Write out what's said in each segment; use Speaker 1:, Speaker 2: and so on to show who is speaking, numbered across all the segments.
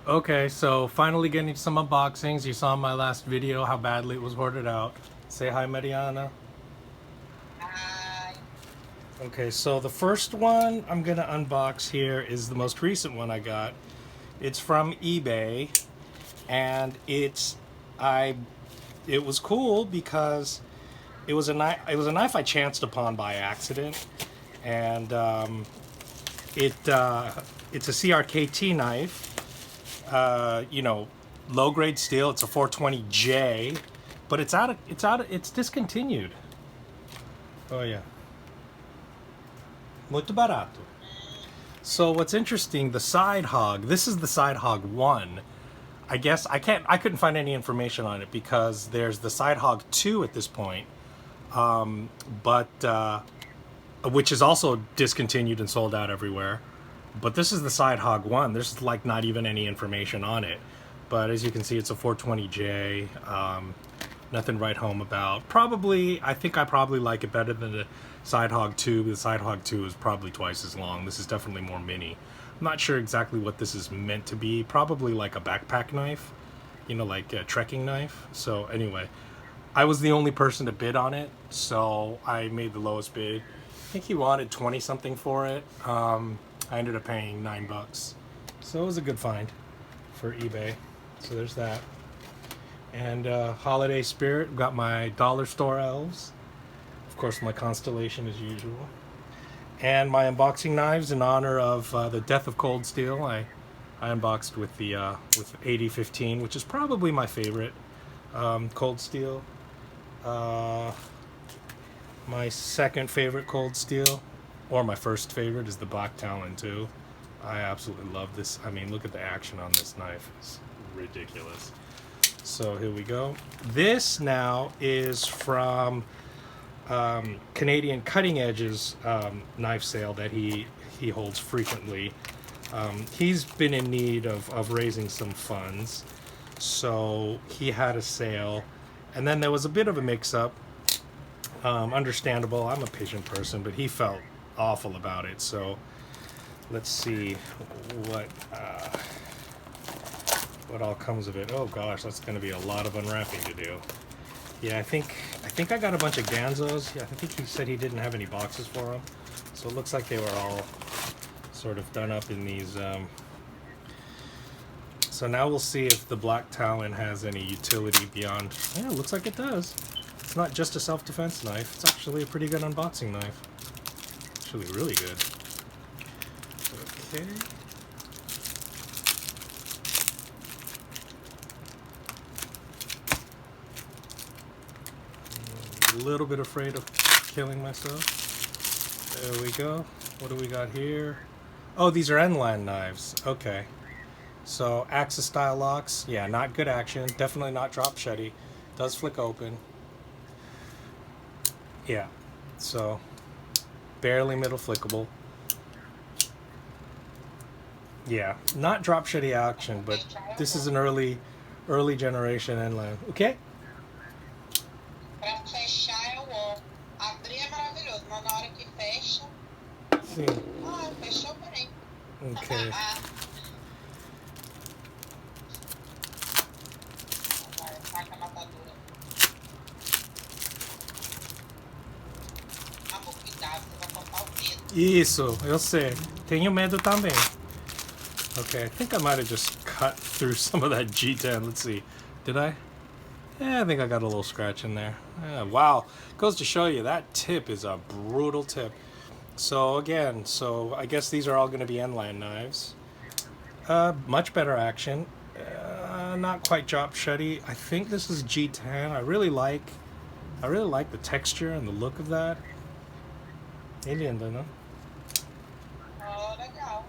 Speaker 1: Okay, so finally getting some unboxings. You saw in my last video how badly it was hoarded out. Say hi, Mariana.
Speaker 2: Hi.
Speaker 1: Okay, so the first one I'm gonna unbox here is the most recent one I got. It's from eBay, and I it was cool because it was a knife I chanced upon by accident, and it's a CRKT knife. You know, low grade steel. It's a 420J, but it's discontinued. Oh yeah, muito barato. So what's interesting, the side hog. This is the side hog one. I guess I couldn't find any information on it because there's the side hog 2 at this point, but which is also discontinued and sold out everywhere. But this is the side hog 1. There's like not even any information on it. But as you can see, it's a 420J. Nothing to write home about. I think I probably like it better than the side hog 2. The side hog 2 is probably twice as long. This is definitely more mini. I'm not sure exactly what this is meant to be. Probably like a backpack knife, you know, like a trekking knife. So anyway, I was the only person to bid on it, so I made the lowest bid. I think he wanted 20 something for it. I ended up paying $9, so it was a good find for eBay. So there's that. And holiday spirit, got my dollar store elves. Of course, my constellation as usual. And my unboxing knives in honor of the death of cold steel. I unboxed with the with 8015, which is probably my favorite cold steel. My second favorite cold steel, or my first favorite, is the Black Talon 2. I absolutely love this. I mean, look at the action on this knife. It's ridiculous. So here we go. This now is from Canadian Cutting Edge's knife sale that he holds frequently. He's been in need of raising some funds, so he had a sale, and then there was a bit of a mix-up. Understandable. I'm a patient person, but he felt awful about it. So let's see what all comes of it. Oh gosh, that's going to be a lot of unwrapping to do. Yeah, I think I got a bunch of Ganzos. Yeah, I think he said he didn't have any boxes for them, so it looks like they were all sort of done up in these. So now we'll see if the Black Talon has any utility beyond. Yeah, it looks like it does. It's not just a self-defense knife. It's actually a pretty good unboxing knife. Actually, really good. Okay. I'm a little bit afraid of killing myself. There we go. What do we got here? Oh, these are Enlan knives. Okay. So, Axis style locks. Yeah, not good action. Definitely not drop shetty. Does flick open. Yeah. So, barely middle flickable. Yeah, not drop shetty action, but this is an early generation Enlan. Okay?
Speaker 2: Pra fechar eu vou. Abrir é maravilhoso, mas na hora que fecha.
Speaker 1: Sim.
Speaker 2: Ah, fechou bem.
Speaker 1: Okay.
Speaker 2: Agora, faca matadora. Amor, cuidado, você vai cortar o dedo.
Speaker 1: Isso, eu sei. Tenho medo também. Okay, I think I might have just cut through some of that G10. Let's see. Did I? Yeah, I think I got a little scratch in there. Yeah, wow. Goes to show you, that tip is a brutal tip. So again, I guess these are all going to be Enlan knives. Much better action. Not quite drop shetty. I think this is G10. I really like the texture and the look of that. Lindo, no?
Speaker 2: Oh, legal.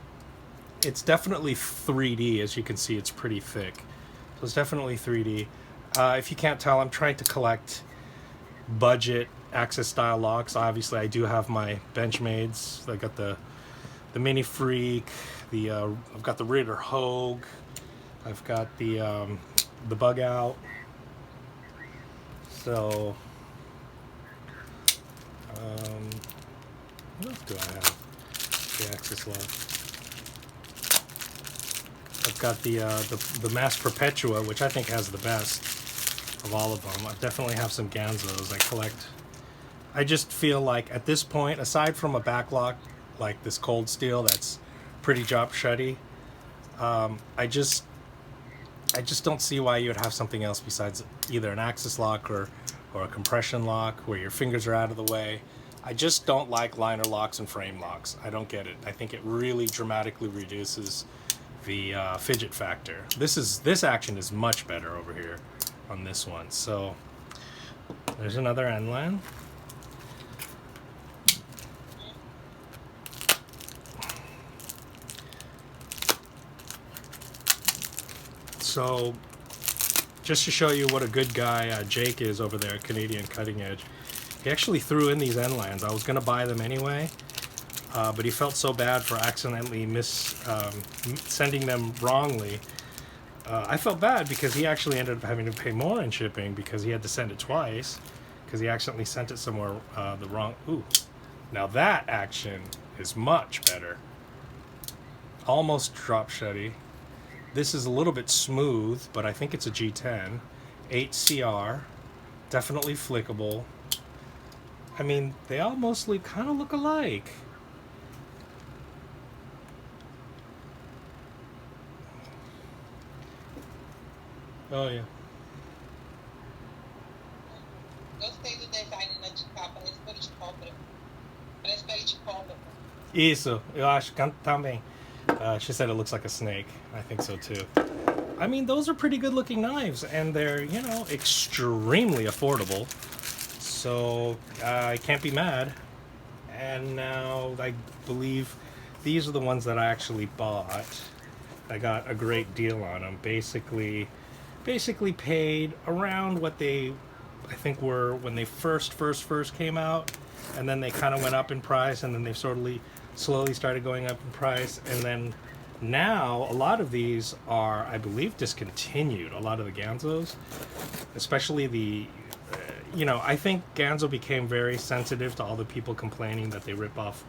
Speaker 1: It's definitely 3D. As you can see, it's pretty thick. So it's definitely 3D. If you can't tell, I'm trying to collect budget Axis style locks. Obviously, I do have my Benchmades. I got the Mini Freak. I've got the Ritter Hogue. I've got the Bug Out. So what else do I have? The Axis lock. got the Mass Perpetua, which I think has the best of all of them. I definitely have some Ganzos. I collect. I just feel like at this point, aside from a backlock like this cold steel that's pretty drop shutty, I just don't see why you would have something else besides either an axis lock or a compression lock where your fingers are out of the way. I just don't like liner locks and frame locks. I don't get it. I think it really dramatically reduces the fidget factor. This action is much better over here on this one. So there's another Enlan. So just to show you what a good guy Jake is over there at Canadian Cutting Edge, he actually threw in these Enlans. I was going to buy them anyway, but he felt so bad for accidentally sending them wrongly. I felt bad because he actually ended up having to pay more in shipping because he had to send it twice because he accidentally sent it somewhere the wrong... Ooh, now that action is much better. Almost drop shutty. This is a little bit smooth, but I think it's a G10. 8CR, definitely flickable. I mean, they all mostly kind of look alike. Oh, yeah.
Speaker 2: Gostei do design de capa, parece pele de cobra. Parece pele de cobra.
Speaker 1: Isso, eu acho que também. She said it looks like a snake. I think so too. I mean, those are pretty good looking knives, and they're, you know, extremely affordable. So I can't be mad. And now I believe these are the ones that I actually bought. I got a great deal on them. Basically paid around what they, I think, were when they first came out, and then they kind of went up in price, and then they slowly started going up in price, and then now a lot of these are, I believe, discontinued. A lot of the Ganzos, especially the, you know, I think Ganzo became very sensitive to all the people complaining that they rip off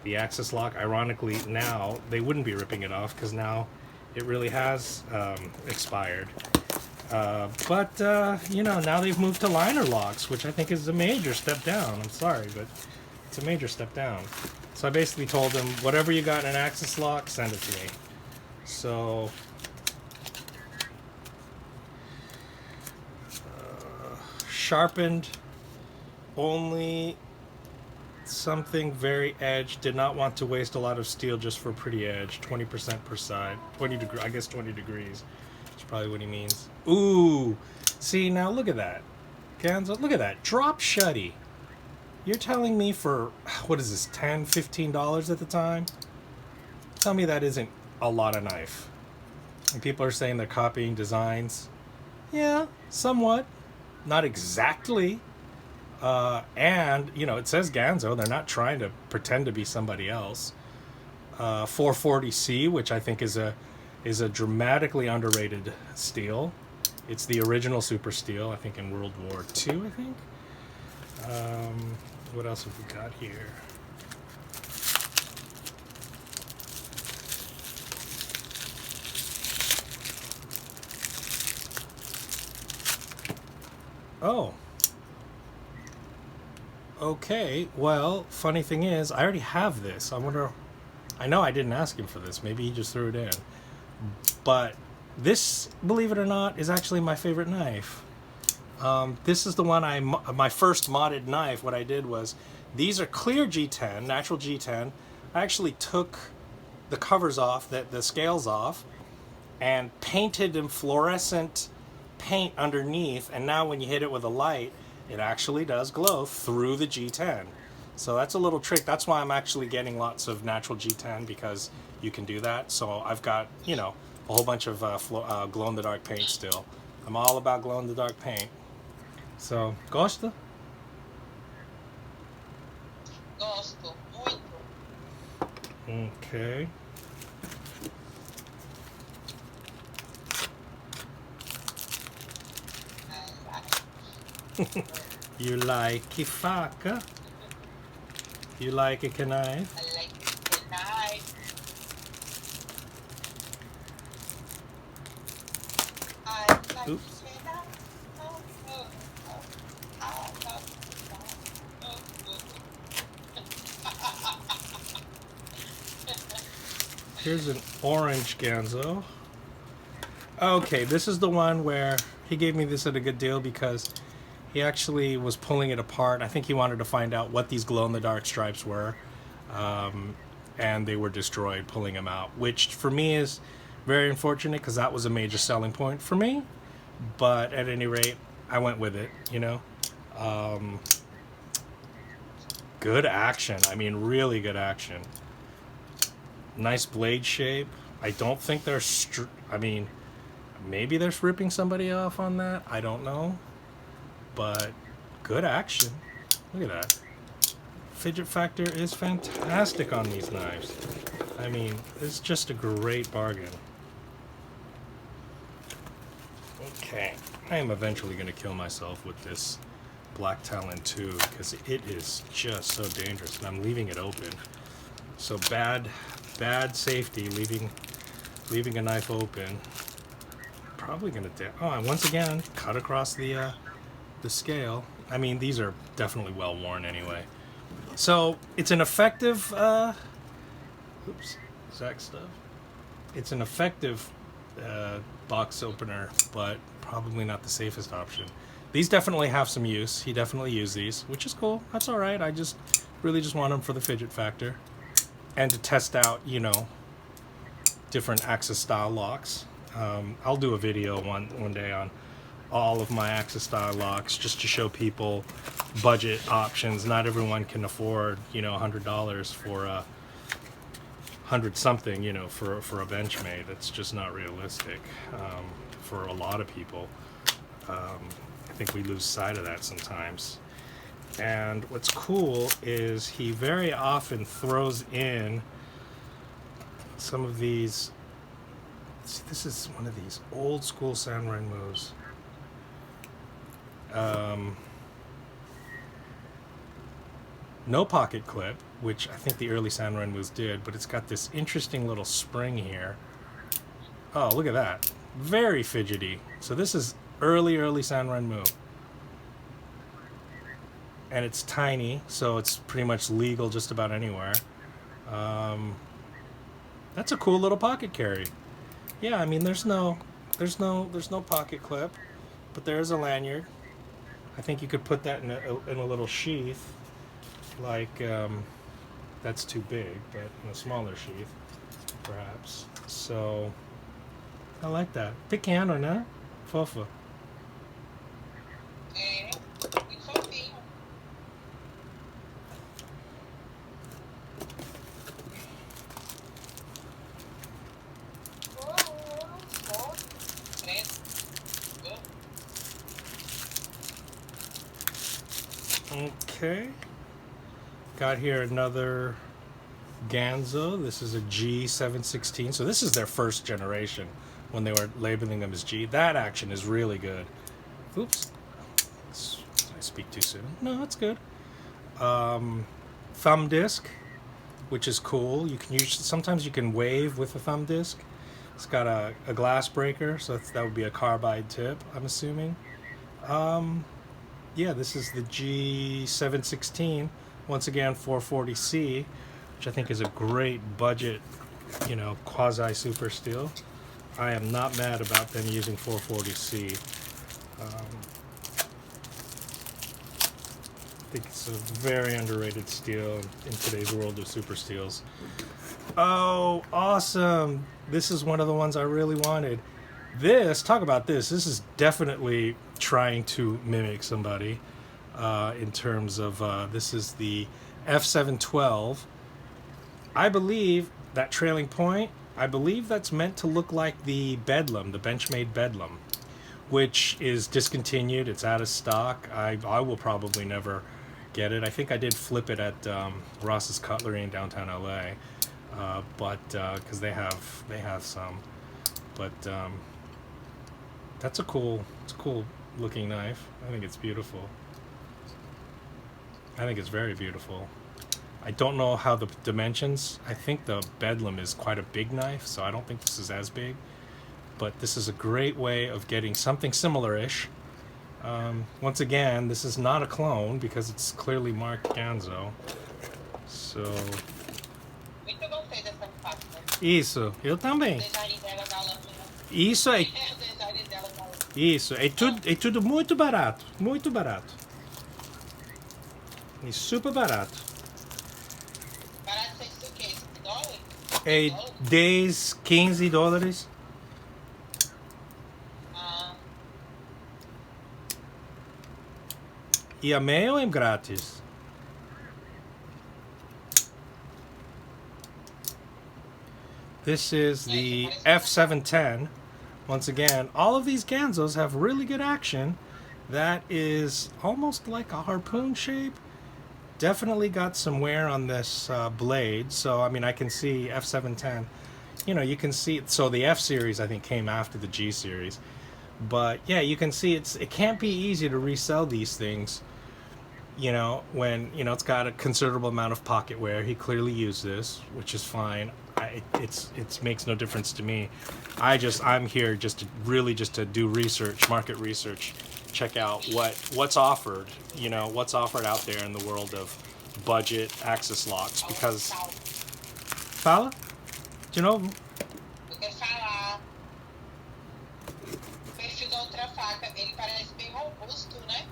Speaker 1: the axis lock. Ironically, now they wouldn't be ripping it off because now it really has expired. But you know, now they've moved to liner locks, which I think is a major step down. I'm sorry, but it's a major step down. So I basically told them, whatever you got in an axis lock, send it to me. So sharpened, only something very edge. Did not want to waste a lot of steel just for a pretty edge. 20% per side. 20 degree, I guess 20 degrees. That's probably what he means. Ooh, see, now look at that. Ganzo, look at that. Drop shutty. You're telling me for, what is this, $10, $15 at the time? Tell me that isn't a lot of knife. And people are saying they're copying designs. Yeah, somewhat. Not exactly. And, you know, it says Ganzo. They're not trying to pretend to be somebody else. 440C, which I think is a dramatically underrated steel. It's the original super steel, I think, in World War II, I think. What else have we got here? Oh. Okay, well, funny thing is, I already have this. I wonder... I know I didn't ask him for this. Maybe he just threw it in. But this, believe it or not, is actually my favorite knife. This is the one my first modded knife. What I did was, these are clear G10, natural G10. I actually took the covers off, the scales off, and painted in fluorescent paint underneath, and now when you hit it with a light, it actually does glow through the G10. So that's a little trick. That's why I'm actually getting lots of natural G10, because you can do that. So I've got, you know, a whole bunch of glow-in-the-dark paint still. I'm all about glow-in-the-dark paint. So, gosta?
Speaker 2: Gosto muito.
Speaker 1: Okay. You like a faca? You like a knife?
Speaker 2: I like the knife.
Speaker 1: Oops. Here's an orange Ganzo. Okay, this is the one where he gave me this at a good deal because he actually was pulling it apart. I think he wanted to find out what these glow-in-the-dark stripes were. And they were destroyed pulling them out, which for me is very unfortunate because that was a major selling point for me. But at any rate, I went with it, you know. Good action. I mean, really good action. Nice blade shape. I don't think they're... I mean, maybe they're ripping somebody off on that. I don't know. But good action. Look at that. Fidget factor is fantastic on these knives. I mean, it's just a great bargain. Okay, I am eventually going to kill myself with this Black Talon 2 because it is just so dangerous, and I'm leaving it open. So bad safety, leaving a knife open. Probably going to... Oh, and once again, cut across the scale. I mean, these are definitely well worn anyway. So it's an effective, oops, Zach stuff. It's an effective box opener, but probably not the safest option. These definitely have some use. He definitely used these, which is cool. That's all right. I really just want them for the fidget factor and to test out, you know, different Axis style locks. I'll do a video one day on all of my Axis style locks just to show people budget options. Not everyone can afford, you know, $100 for a 100 something, you know, for a Benchmade. It's just not realistic for a lot of people. I think we lose sight of that sometimes. And what's cool is he very often throws in some of these. See, this is one of these old school samurai moves. No pocket clip, which I think the early samurai moves did, but it's got this interesting little spring here. Oh, look at that. Very fidgety. So this is early samurai move. And it's tiny, so it's pretty much legal just about anywhere. That's a cool little pocket carry. Yeah, I mean, there's no pocket clip, but there is a lanyard. I think you could put that in a little sheath, like that's too big, but in a smaller sheath, perhaps. So I like that. Pequeno, né? Fofo.
Speaker 2: Muito fofinho.
Speaker 1: Okay. Got here another Ganzo. This is a G716. So this is their first generation when they were labeling them as G. That action is really good. Oops. Did I speak too soon? No, that's good. Thumb disc, which is cool. You can use, sometimes you can wave with a thumb disc. It's got a glass breaker, so that would be a carbide tip, I'm assuming. Yeah, this is the G716. Once again, 440C, which I think is a great budget, you know, quasi super steel. I am not mad about them using 440C. I think it's a very underrated steel in today's world of super steels. Oh, awesome! This is one of the ones I really wanted. Talk about this. This is definitely trying to mimic somebody in terms of, this is the F712. I believe that trailing point, I believe that's meant to look like the Bedlam, the Benchmade Bedlam, which is discontinued. It's out of stock. I will probably never get it. I think I did flip it at Ross's Cutlery in downtown LA, but because they have some. But it's a cool looking knife. I think it's beautiful. I think it's very beautiful. I don't know how the dimensions. I think the Bedlam is quite a big knife, so I don't think this is as big. but this is a great way of getting something similar-ish. Once again, this is not a clone because it's clearly marked Ganzo. So,
Speaker 2: Muito gostei dessa pasta.
Speaker 1: isso, eu
Speaker 2: O
Speaker 1: também.
Speaker 2: design dela da lâmina.
Speaker 1: Isso é,
Speaker 2: O design dela da lâmina.
Speaker 1: isso, é tudo muito barato, muito barato. E super barato.
Speaker 2: Barato ser isso o quê? $5?
Speaker 1: É
Speaker 2: $10?
Speaker 1: 10, 15 dólares.
Speaker 2: Ah,
Speaker 1: E a mail é grátis. This is the F710. Once again, all of these Ganzos have really good action. That is almost like a harpoon shape. Definitely got some wear on this blade. So, I mean, I can see F710. You know, you can see... So, the F series, I think, came after the G series. But, yeah, you can see it can't be easy to resell these things. You know, when, you know, it's got a considerable amount of pocket wear. He clearly used this, which is fine. It makes no difference to me. I'm here just to do research, market research, check out what's offered, you know, what's offered out there in the world of budget access locks. Because, fala, de novo.
Speaker 2: eu quero falar. O perfil da outra faca, ele parece bem robusto, né?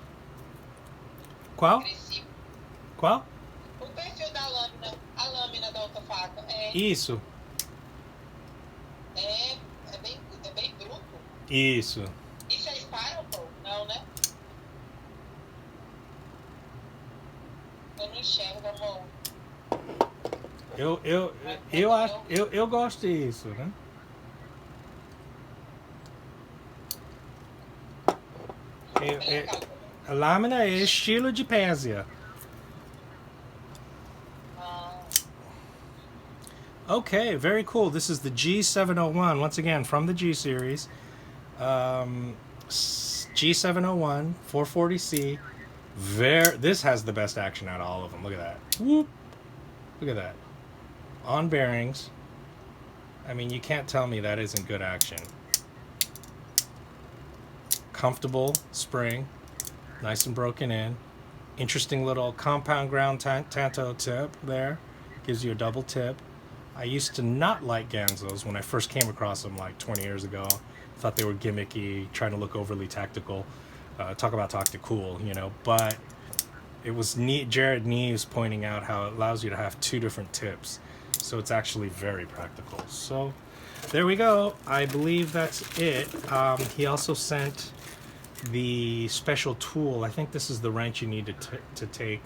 Speaker 1: Qual?
Speaker 2: Agressivo.
Speaker 1: Qual?
Speaker 2: O perfil da lâmina, a lâmina da outra faca
Speaker 1: Isso,
Speaker 2: é bem bruto.
Speaker 1: isso.
Speaker 2: Isso é Spiral? Não, né? Eu não enxergo, amor.
Speaker 1: Eu gosto disso, né?
Speaker 2: Bem legal.
Speaker 1: A lâmina é estilo de Pésia.
Speaker 2: Ah,
Speaker 1: Okay, very cool. This is the G701, once again, from the G series. G701, 440C. This has the best action out of all of them. Look at that. Whoop. Look at that. On bearings. I mean, you can't tell me that isn't good action. Comfortable spring. Nice and broken in. Interesting little compound ground tanto tip there. Gives you a double tip. I used to not like Ganzos when I first came across them like 20 years ago. Thought they were gimmicky, trying to look overly tactical. Talk about cool, you know. But it was neat. Jared Neves pointing out how it allows you to have two different tips. So it's actually very practical. So there we go. I believe that's it. He also sent the special tool. I think this is the wrench you need to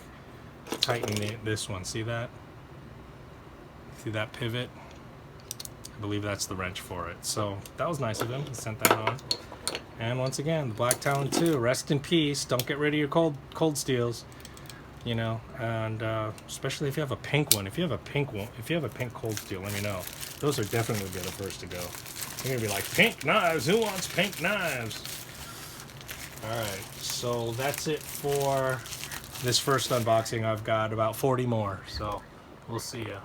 Speaker 1: tighten this one. See that? See that pivot? I believe that's the wrench for it. So that was nice of him. He sent that on. And once again, the Black Talon 2. Rest in peace. Don't get rid of your cold steels. You know, and especially if you have a pink one. If you have a pink cold steel, let me know. Those are definitely the first to go. You're gonna be like, pink knives. Who wants pink knives? All right. So that's it for this first unboxing. I've got about 40 more. So we'll see ya.